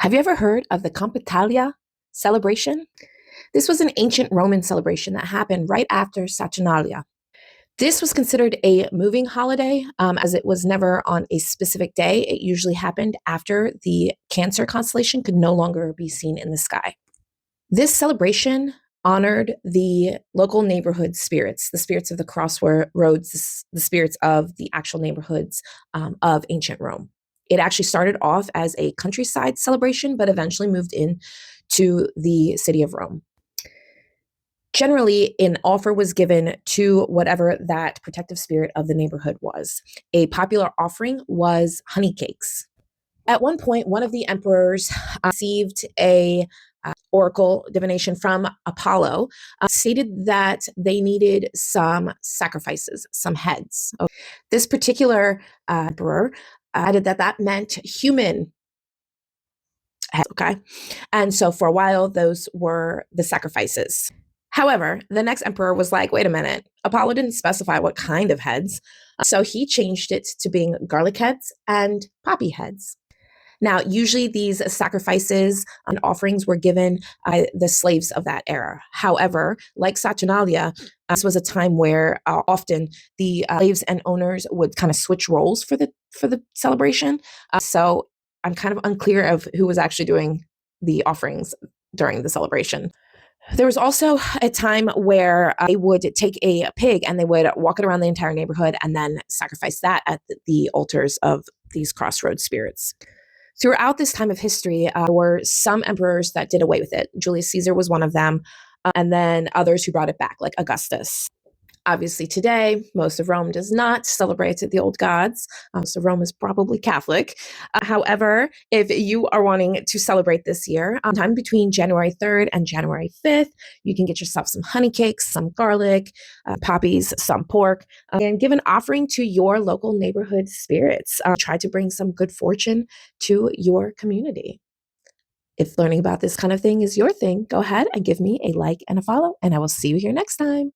Have you ever heard of the Compitalia celebration? This was an ancient Roman celebration that happened right after Saturnalia. This was considered a moving holiday as it was never on a specific day. It usually happened after the Cancer constellation could no longer be seen in the sky. This celebration honored the local neighborhood spirits, the spirits of the crossroads, the spirits of the actual neighborhoods of ancient Rome. It actually started off as a countryside celebration, but eventually moved in to the city of Rome. Generally, an offer was given to whatever that protective spirit of the neighborhood was. A popular offering was honey cakes. At one point, one of the emperors received a oracle divination from Apollo, stated that they needed some sacrifices, some heads. This particular emperor added that that meant human heads, okay? And so for a while, those were the sacrifices. However, the next emperor was like, wait a minute, Apollo didn't specify what kind of heads. So he changed it to being garlic heads and poppy heads. Now, usually these sacrifices and offerings were given by the slaves of that era. However, like Saturnalia, this was a time where often the slaves and owners would kind of switch roles for the celebration. So I'm kind of unclear of who was actually doing the offerings during the celebration. There was also a time where they would take a pig and they would walk it around the entire neighborhood and then sacrifice that at the altars of these crossroads spirits. Throughout this time of history, there were some emperors that did away with it. Julius Caesar was one of them, and then others who brought it back, like Augustus. Obviously, today, most of Rome does not celebrate the old gods, so Rome is probably Catholic. However, if you are wanting to celebrate this year, time between January 3rd and January 5th, you can get yourself some honey cakes, some garlic, poppies, some pork, and give an offering to your local neighborhood spirits. Try to bring some good fortune to your community. If learning about this kind of thing is your thing, go ahead and give me a like and a follow, and I will see you here next time.